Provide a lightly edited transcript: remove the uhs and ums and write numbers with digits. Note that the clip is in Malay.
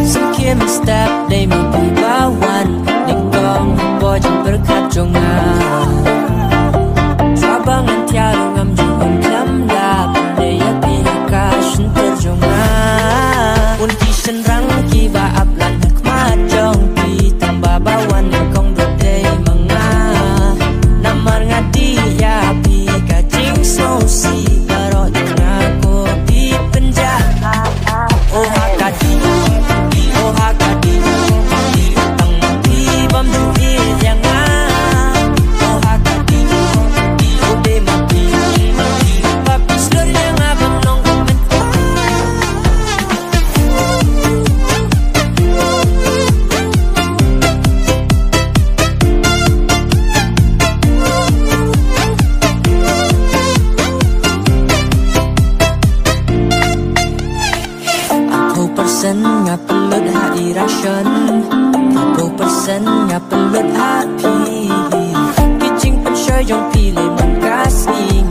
Singkir step day mapibawan Ningkong bojang berkacungan Sabangan tiada ngam jungong klamda Pandaya pihak kasun terjongan Unti senrang kiba aplan hikmat jong pi Tambah bawan ningkong dodai manga Namar ngadi ya pi kacing sosi Barok jengaku pi penjahat Oh hakadi Oh hakadi Tang pi bam duhir yang Oh hakadi Oh de mapi Papi slur yang abang nongkong mentok Persen ngapelut ha irasyon 20% ngapelut hati Kicing pensyo yung pilih mengkasih